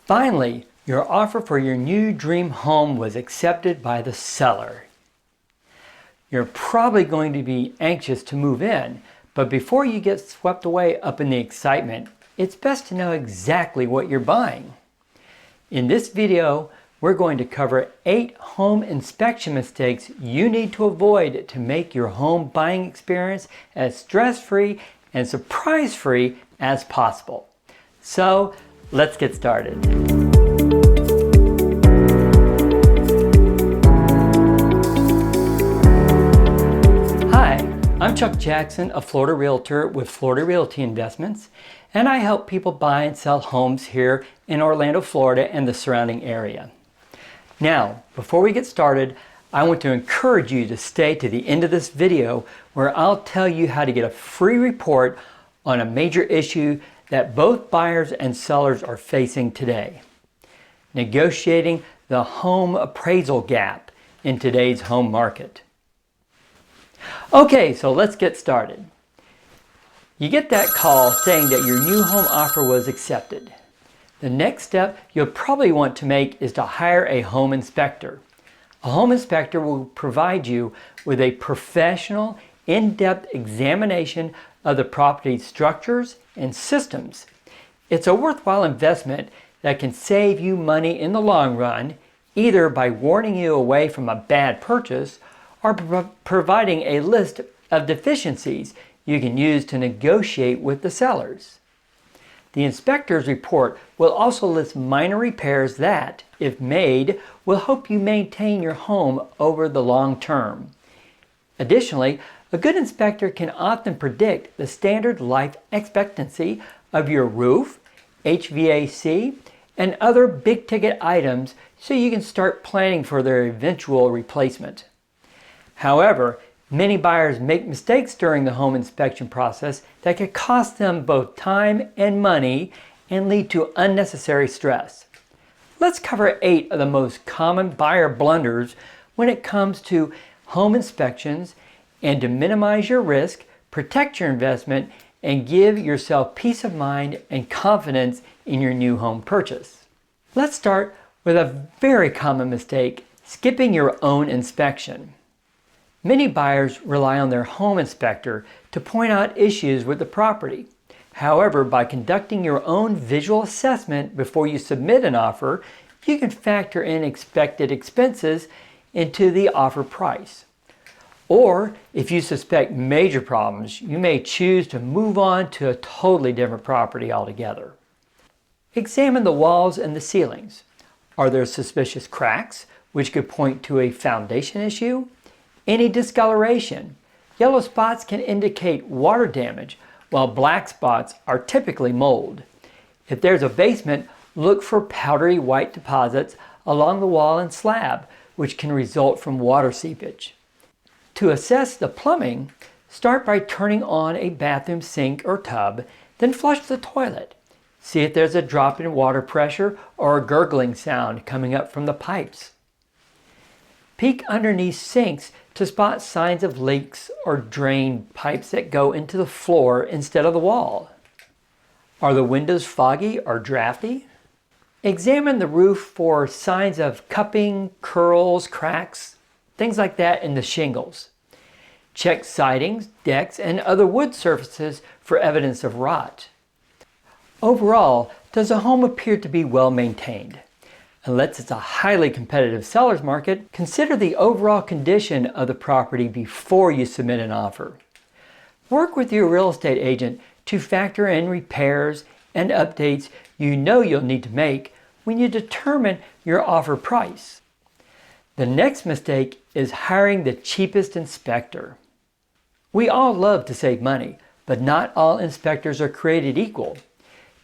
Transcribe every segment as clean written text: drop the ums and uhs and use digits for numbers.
Finally, your offer for your new dream home was accepted by the seller. You're probably going to be anxious to move in, but before you get swept away up in the excitement, it's best to know exactly what you're buying. In this video, we're going to cover 8 home inspection mistakes you need to avoid to make your home buying experience as stress-free and surprise-free as possible. So, let's get started. Hi, I'm Chuck Jackson, a Florida realtor with Florida Realty Investments, and I help people buy and sell homes here in Orlando, Florida and the surrounding area. Now, before we get started, I want to encourage you to stay to the end of this video where I'll tell you how to get a free report on a major issue that both buyers and sellers are facing today: negotiating the home appraisal gap in today's home market. Okay, so let's get started. You get that call saying that your new home offer was accepted. The next step you'll probably want to make is to hire a home inspector. A home inspector will provide you with a professional, in-depth examination of the property's structures and systems. It's a worthwhile investment that can save you money in the long run, either by warning you away from a bad purchase or providing a list of deficiencies you can use to negotiate with the sellers. The inspector's report will also list minor repairs that, if made, will help you maintain your home over the long term. Additionally, a good inspector can often predict the standard life expectancy of your roof, HVAC, and other big-ticket items so you can start planning for their eventual replacement. However, many buyers make mistakes during the home inspection process that could cost them both time and money and lead to unnecessary stress. Let's cover 8 of the most common buyer blunders when it comes to home inspections, and to minimize your risk, protect your investment, and give yourself peace of mind and confidence in your new home purchase. Let's start with a very common mistake: skipping your own inspection. Many buyers rely on their home inspector to point out issues with the property. However, by conducting your own visual assessment before you submit an offer, you can factor in expected expenses into the offer price. Or, if you suspect major problems, you may choose to move on to a totally different property altogether. Examine the walls and the ceilings. Are there suspicious cracks, which could point to a foundation issue? Any discoloration? Yellow spots can indicate water damage, while black spots are typically mold. If there's a basement, look for powdery white deposits along the wall and slab, which can result from water seepage. To assess the plumbing, start by turning on a bathroom sink or tub, then flush the toilet. See if there's a drop in water pressure or a gurgling sound coming up from the pipes. Peek underneath sinks to spot signs of leaks or drain pipes that go into the floor instead of the wall. Are the windows foggy or drafty? Examine the roof for signs of cupping, curls, cracks, things like that in the shingles. Check sidings, decks, and other wood surfaces for evidence of rot. Overall, does the home appear to be well maintained? Unless it's a highly competitive seller's market, consider the overall condition of the property before you submit an offer. Work with your real estate agent to factor in repairs and updates you know you'll need to make when you determine your offer price. The next mistake is hiring the cheapest inspector. We all love to save money, but not all inspectors are created equal.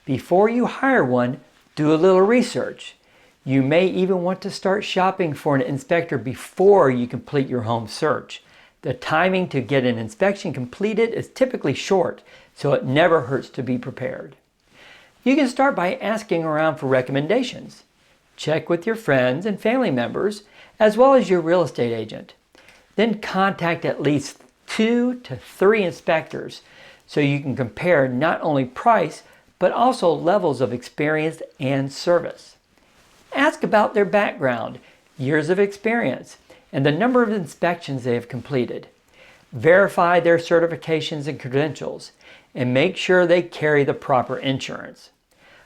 Before you hire one, do a little research. You may even want to start shopping for an inspector before you complete your home search. The timing to get an inspection completed is typically short, so it never hurts to be prepared. You can start by asking around for recommendations. Check with your friends and family members, as well as your real estate agent. Then contact at least 2 to 3 inspectors so you can compare not only price, but also levels of experience and service. Ask about their background, years of experience, and the number of inspections they have completed. Verify their certifications and credentials, and make sure they carry the proper insurance.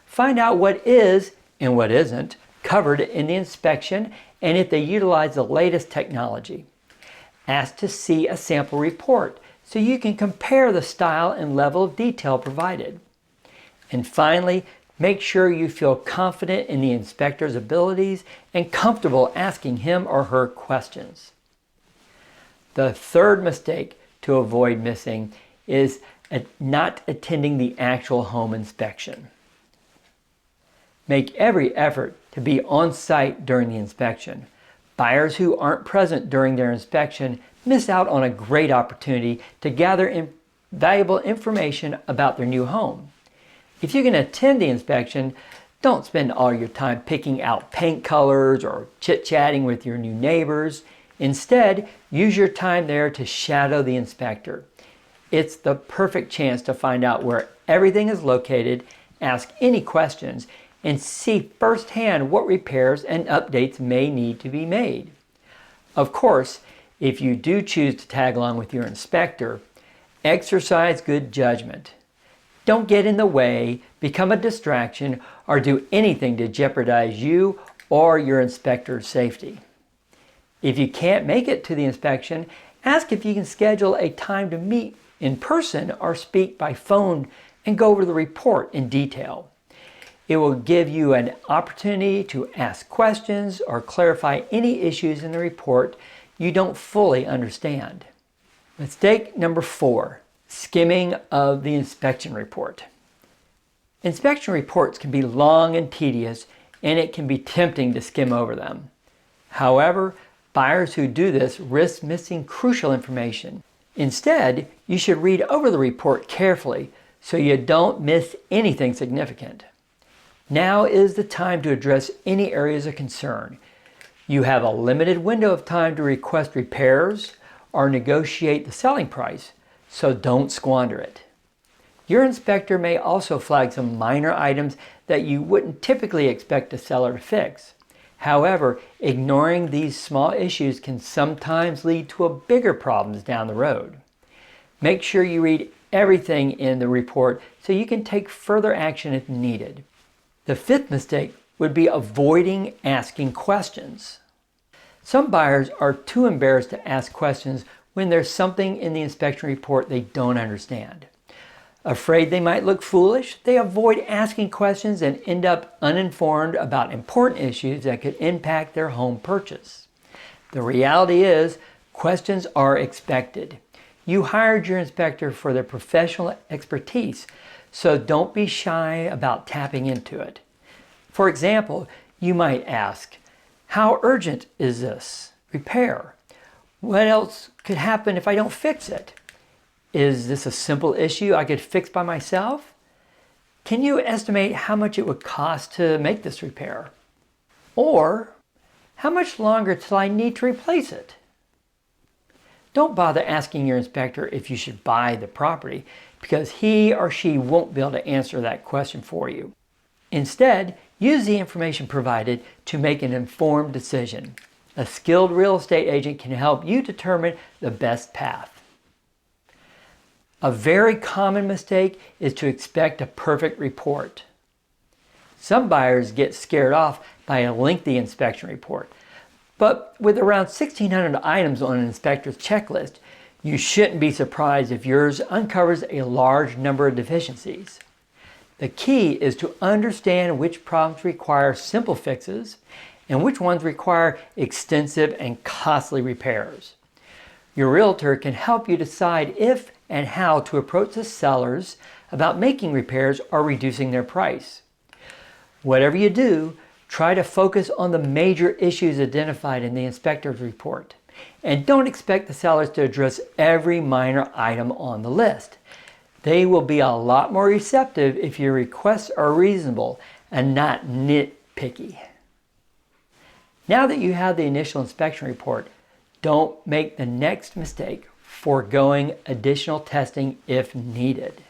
Find out what is and what isn't covered in the inspection and if they utilize the latest technology. Ask to see a sample report so you can compare the style and level of detail provided. And finally, make sure you feel confident in the inspector's abilities and comfortable asking him or her questions. The third mistake to avoid missing is not attending the actual home inspection. Make every effort to be on site during the inspection. Buyers who aren't present during their inspection miss out on a great opportunity to gather valuable information about their new home. If you can attend the inspection, don't spend all your time picking out paint colors or chit-chatting with your new neighbors. Instead, use your time there to shadow the inspector. It's the perfect chance to find out where everything is located, ask any questions, and see firsthand what repairs and updates may need to be made. Of course, if you do choose to tag along with your inspector, exercise good judgment. Don't get in the way, become a distraction, or do anything to jeopardize you or your inspector's safety. If you can't make it to the inspection, ask if you can schedule a time to meet in person or speak by phone and go over the report in detail. It will give you an opportunity to ask questions or clarify any issues in the report you don't fully understand. Mistake number 4, skimming of the inspection report. Inspection reports can be long and tedious, and it can be tempting to skim over them. However, buyers who do this risk missing crucial information. Instead, you should read over the report carefully so you don't miss anything significant. Now is the time to address any areas of concern. You have a limited window of time to request repairs or negotiate the selling price, so don't squander it. Your inspector may also flag some minor items that you wouldn't typically expect a seller to fix. However, ignoring these small issues can sometimes lead to bigger problems down the road. Make sure you read everything in the report so you can take further action if needed. The 5th mistake would be avoiding asking questions. Some buyers are too embarrassed to ask questions when there's something in the inspection report they don't understand. Afraid they might look foolish, they avoid asking questions and end up uninformed about important issues that could impact their home purchase. The reality is, questions are expected. You hired your inspector for their professional expertise, so don't be shy about tapping into it. For example, you might ask, how urgent is this repair? What else could happen if I don't fix it? Is this a simple issue I could fix by myself? Can you estimate how much it would cost to make this repair? Or, how much longer till I need to replace it? Don't bother asking your inspector if you should buy the property, because he or she won't be able to answer that question for you. Instead, use the information provided to make an informed decision. A skilled real estate agent can help you determine the best path. A very common mistake is to expect a perfect report. Some buyers get scared off by a lengthy inspection report, but with around 1,600 items on an inspector's checklist, you shouldn't be surprised if yours uncovers a large number of deficiencies. The key is to understand which problems require simple fixes and which ones require extensive and costly repairs. Your realtor can help you decide if and how to approach the sellers about making repairs or reducing their price. Whatever you do, try to focus on the major issues identified in the inspector's report. And don't expect the sellers to address every minor item on the list. They will be a lot more receptive if your requests are reasonable and not nitpicky. Now that you have the initial inspection report, don't make the next mistake, foregoing additional testing if needed.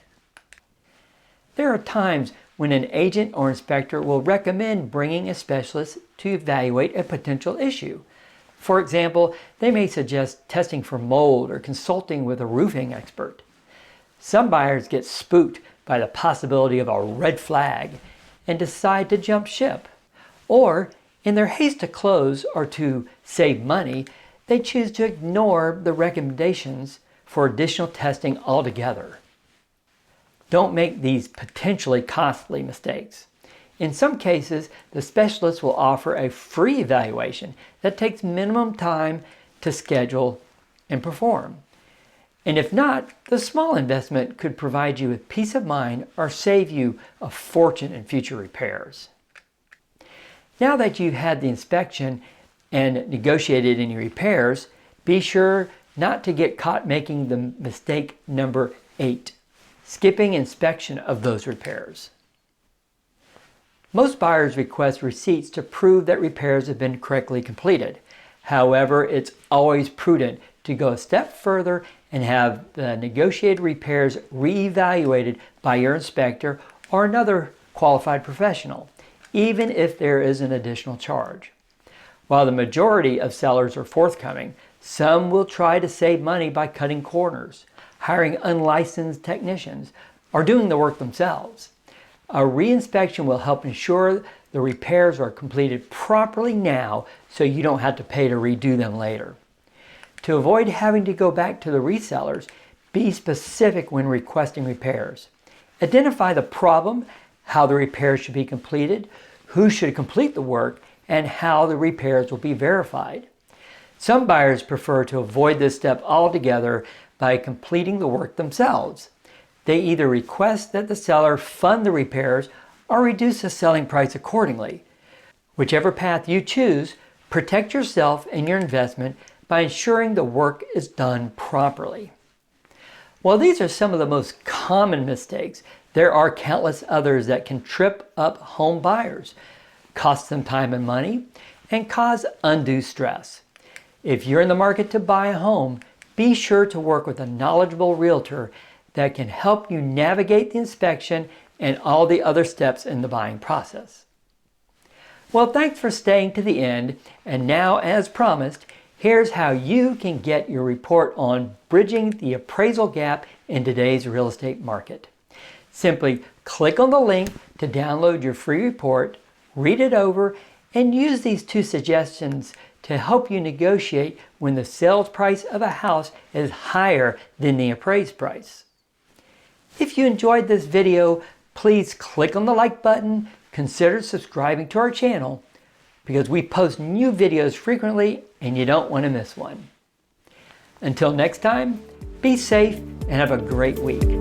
There are times when an agent or inspector will recommend bringing a specialist to evaluate a potential issue. For example, they may suggest testing for mold or consulting with a roofing expert. Some buyers get spooked by the possibility of a red flag and decide to jump ship. Or, in their haste to close or to save money, they choose to ignore the recommendations for additional testing altogether. Don't make these potentially costly mistakes. In some cases, the specialist will offer a free evaluation that takes minimum time to schedule and perform. And if not, the small investment could provide you with peace of mind or save you a fortune in future repairs. Now that you've had the inspection and negotiated any repairs, be sure not to get caught making the mistake number 8. Skipping inspection of those repairs. Most buyers request receipts to prove that repairs have been correctly completed. However, it's always prudent to go a step further and have the negotiated repairs reevaluated by your inspector or another qualified professional, even if there is an additional charge. While the majority of sellers are forthcoming, some will try to save money by cutting corners, hiring unlicensed technicians, or doing the work themselves. A reinspection will help ensure the repairs are completed properly now so you don't have to pay to redo them later. To avoid having to go back to the resellers, be specific when requesting repairs. Identify the problem, how the repairs should be completed, who should complete the work, and how the repairs will be verified. Some buyers prefer to avoid this step altogether by completing the work themselves. They either request that the seller fund the repairs or reduce the selling price accordingly. Whichever path you choose, protect yourself and your investment by ensuring the work is done properly. While these are some of the most common mistakes, there are countless others that can trip up home buyers, cost them time and money, and cause undue stress. If you're in the market to buy a home, be sure to work with a knowledgeable realtor that can help you navigate the inspection and all the other steps in the buying process. Well, thanks for staying to the end, and now, as promised, here's how you can get your report on bridging the appraisal gap in today's real estate market. Simply click on the link to download your free report, read it over, and use these 2 suggestions to help you negotiate when the sales price of a house is higher than the appraised price. If you enjoyed this video, please click on the like button, consider subscribing to our channel, because we post new videos frequently and you don't want to miss one. Until next time, be safe and have a great week.